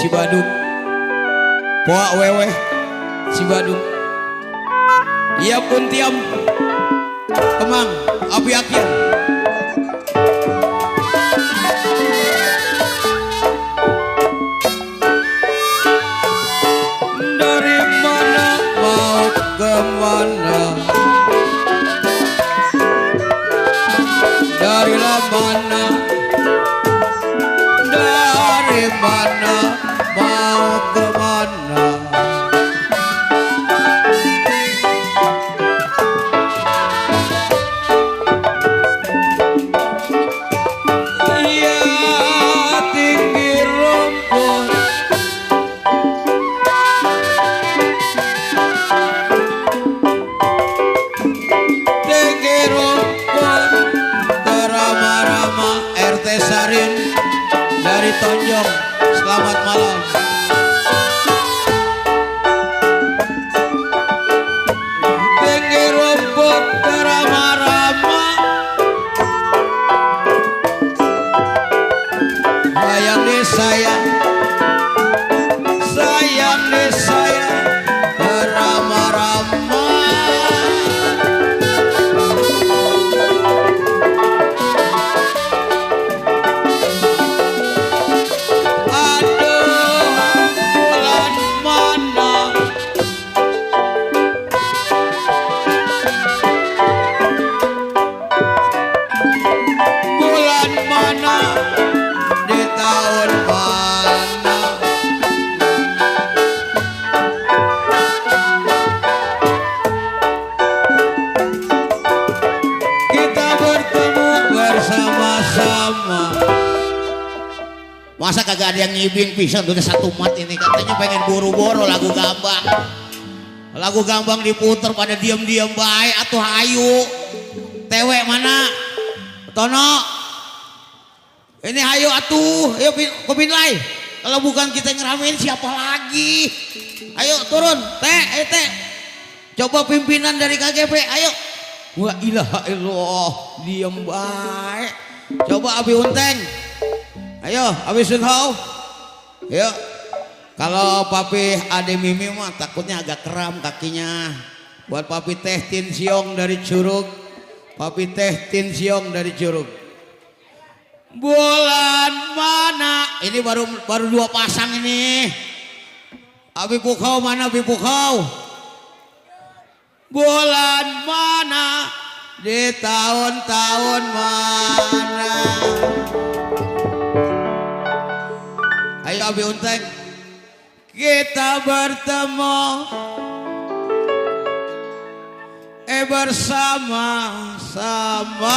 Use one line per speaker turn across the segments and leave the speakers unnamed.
Cibadung, Poa Wewe, Cibadung, iya pun tiam, Kemang, Abi Akyar. Dari mana mau kemana? Dari mana? Dari mana mau kemana? Iya tinggi rumput, tinggi rumput, terama-rama RT Sarin dari Tonjong. Selamat malam. Tinggi rumput terama-rama, sayang deh sayang, sayang deh sayang, terama-rama. Masa kagak ada yang ngibing pisan udah satu mat ini, katanya pengen buru-buru lagu Gambang. Lagu Gambang diputer pada diam-diam baik atuh hayu. Tewe mana? Tono. Ini hayu atuh, ayo kopinlay. Kalau bukan kita ngeramein siapa lagi? Ayo turun, teh, teh. Coba pimpinan dari KGP, ayo. Wa ilaha illallah, diam baik. Coba Abi Unteng. Ayo, Abi Sunhau. Yuk. Kalau Papi Ade Mimi mah takutnya agak kram kakinya. Buat Papi Teh Tin Siong dari Curug. Papi Teh Tin Siong dari Curug. Bulan mana? Ini baru dua pasang ini. Abi Pukau mana Abi Pukau? Bulan mana? Di tahun-tahun mana? Ayo Abi Unteng, kita bertemu bersama-sama.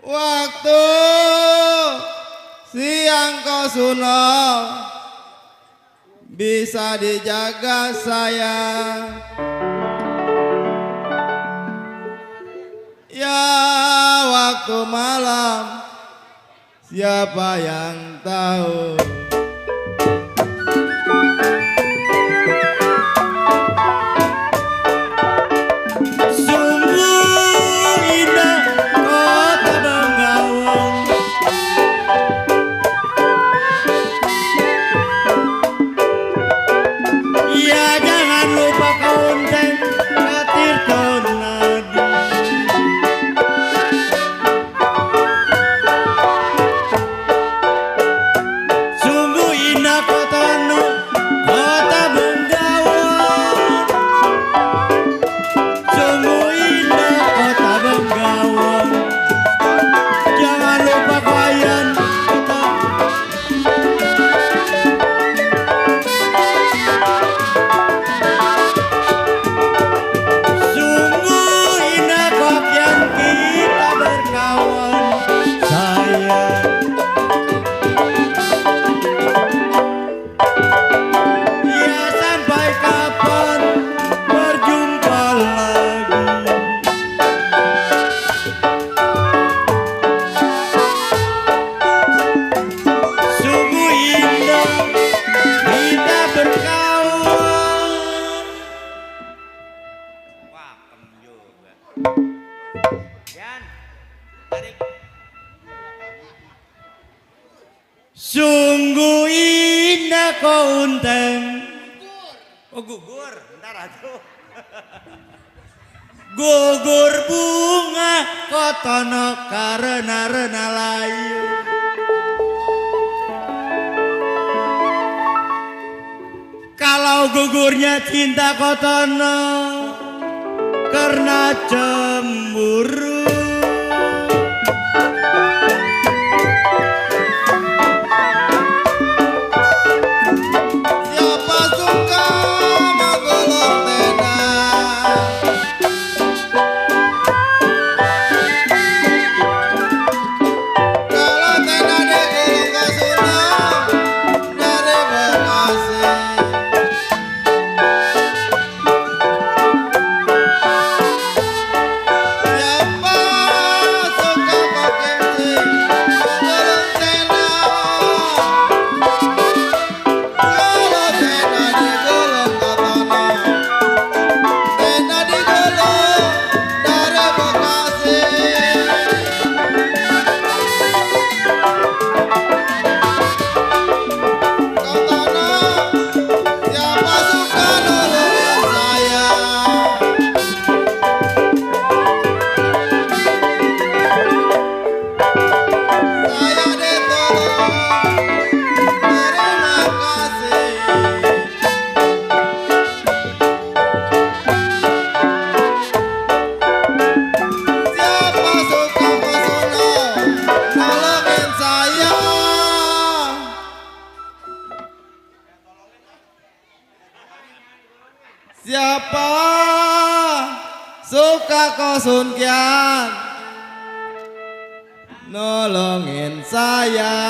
Waktu siang kau sunau bisa dijaga sayang. Ya waktu malam siapa yang tahu. Sungguh indah kau unteng.
Oh gugur, ntar atuh.
Gugur bunga kotono karena rena layu. Kalau gugurnya cinta kotono karena cemburu. Siapa suka magolong tenda? Kalau tenda digulung ke Sunang dari Bekasi. Siapa suka pakai magolong tenda? Kalau tenda digulung ke tanah, tenda digulung dari Bekasi. Ke tanah, siapa suka nolongin saya? Saya ditolong, terima kasih. Siapa suka pesona, nolongin saya. Siapa suka kosun kian, nolongin saya.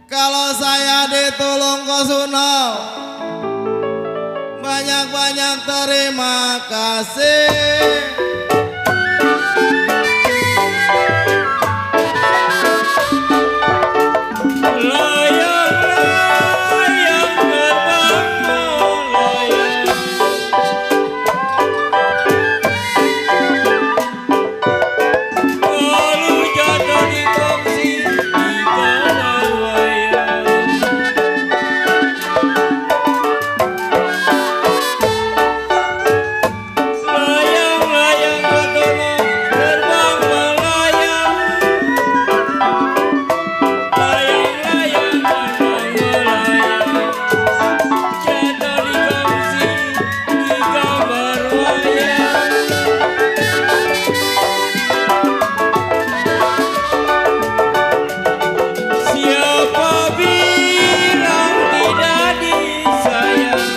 Kalau saya ditolong kosuno, banyak-banyak terima kasih. Layang-layang terbang melayang, lalu jatuh di kongsi di bawah wayang. Layang-layang kotono terbang melayang, layang-layang terbang melayang, jatuh di kongsi di gambar wayang. Siapa bilang tidak disayang?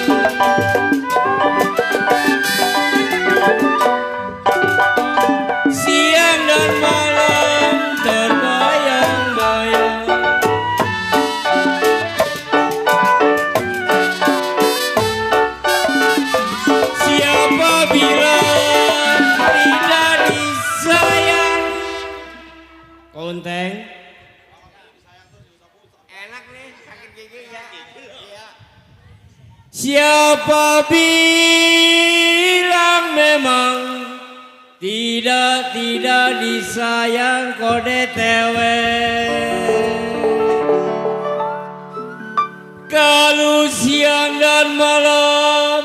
Siang dan malam terbayang-bayang. Siapa bilang tidak disayang? Konteng.
Enak nih, sakit gigi ya. Iya.
Siapa bilang memang tidak disayang kode tewe? Kalau siang dan malam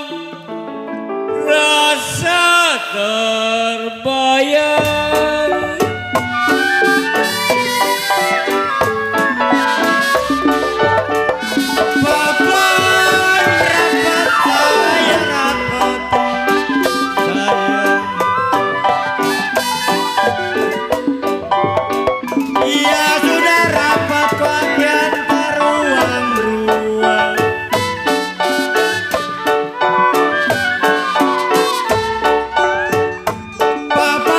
rasa terbayang. Papan rapat saya rapat saya. Iya sudah rapat bagian ruang-ruang. Papa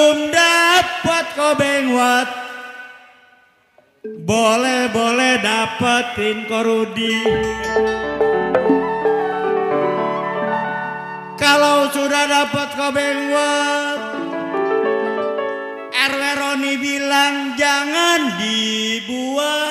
belum dapat kobengwat, boleh dapetin korudi. Kalau sudah dapat kobengwat, RW Roni bilang jangan dibuang.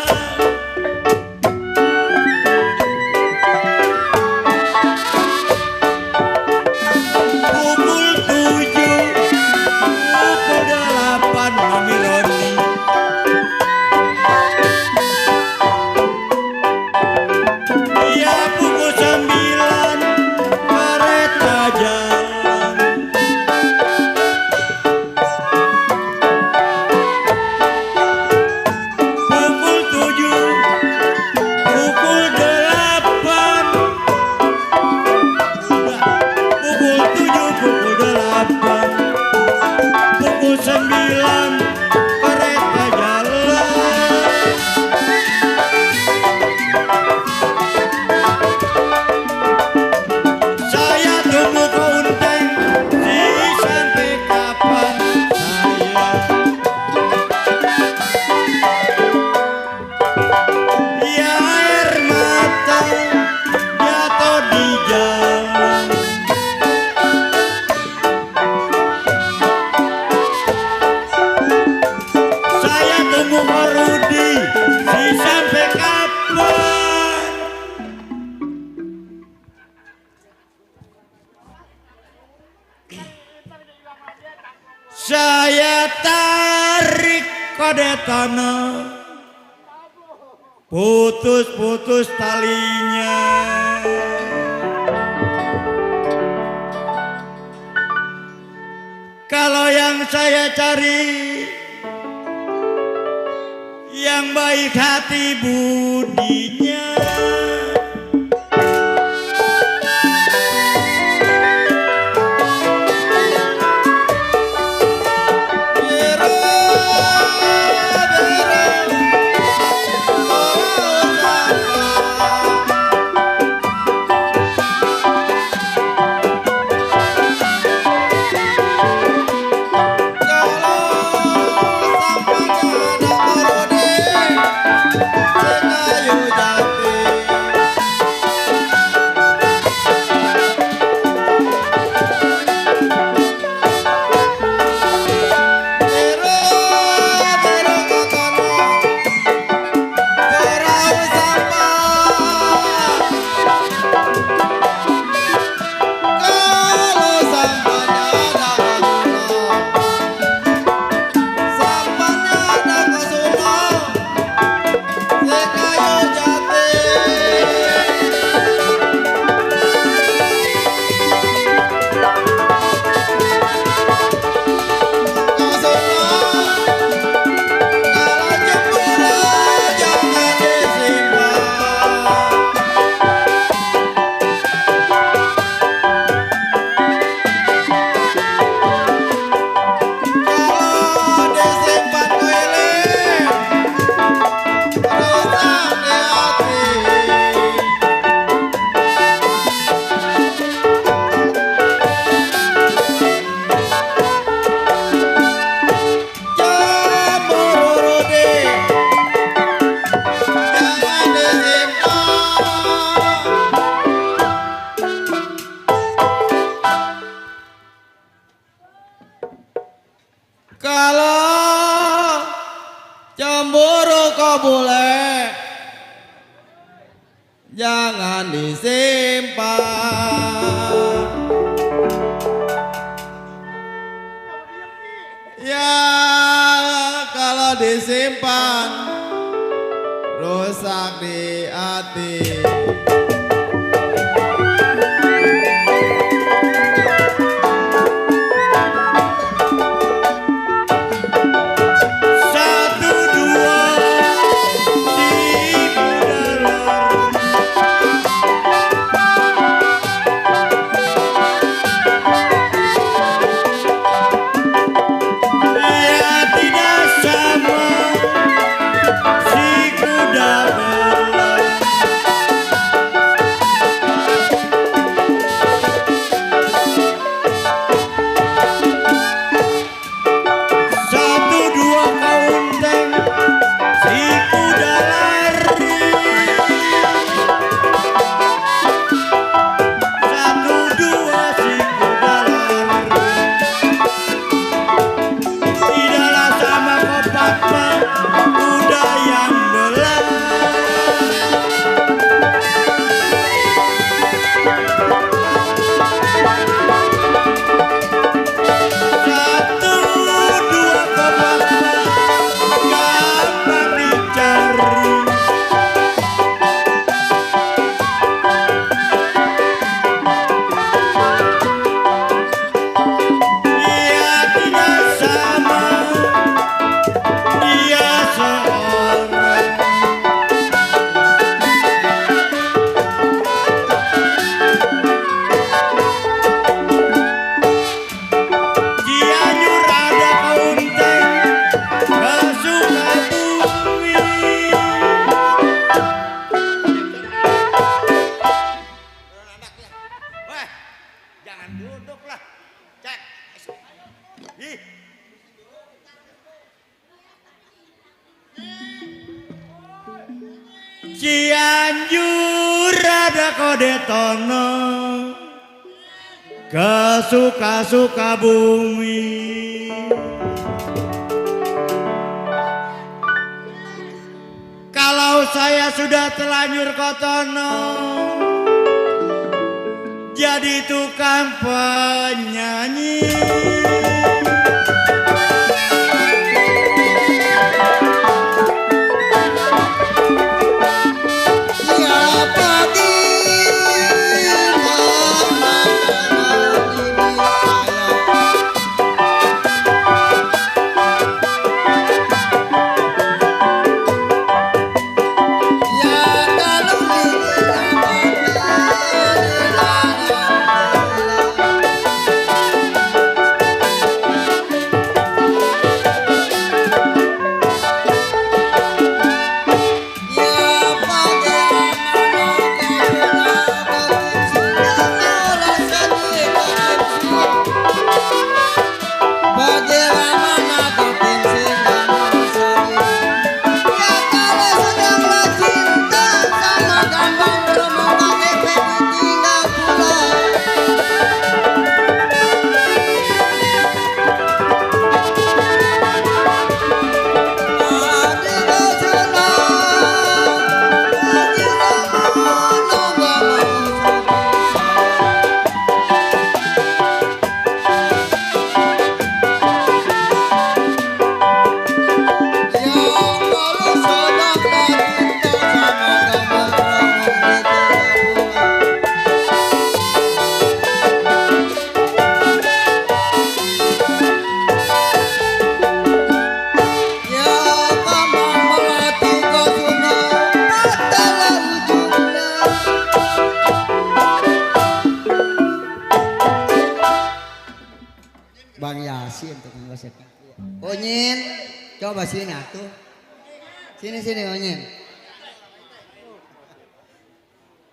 Saya tarik kode tanah, putus talinya. Kalau yang saya cari, yang baik hati budinya. Kalau cemburu kau boleh, jangan disimpan. Ya kalau disimpan rusak di hati. Cianjur ada kode tono kesuka-suka bumi. Kalau saya sudah terlanjur kotono jadi tukang penyanyi.
Bang Yasin tukang gosip. Onyin, coba sini atuh. Sini Onyin.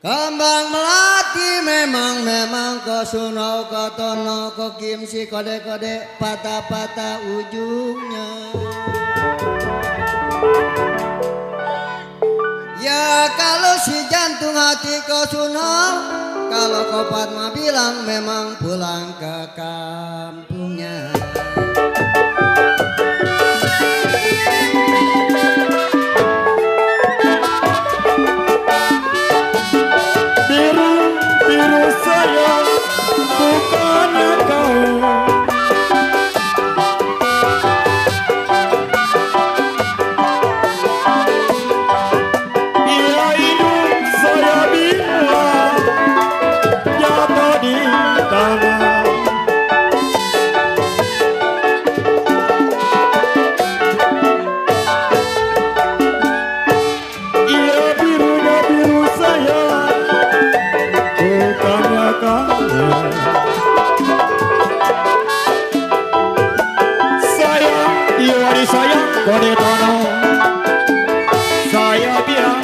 Kembang melati memang kosuno kotono kokim si kode patah ujungnya. Ya kalau si jantung hati kosuno, kalau kopat mah bilang memang pulang ke kampungnya.
Biru saya bukannya kau. Iya hidung saya bila jatuh di tanah. Iya birunya biru saya bukannya kamu. Sayang, iya disayang kode tono. Saya bilang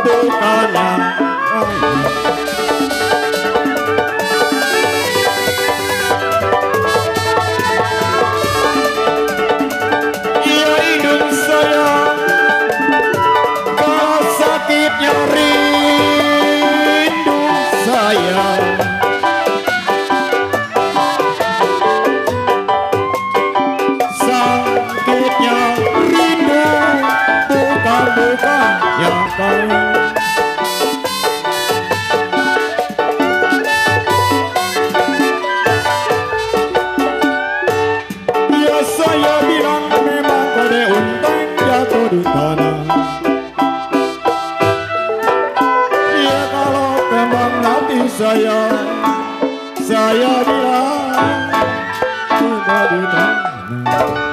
bukannya kamu. Iya hidung saya kalau sakitnya rindu saya. Sakitnya rindu bukan yang kau. Ya saya bilang memang kode untang jatuh di tanah. Ya kalau kembang hati saya bilang sudah di tanah.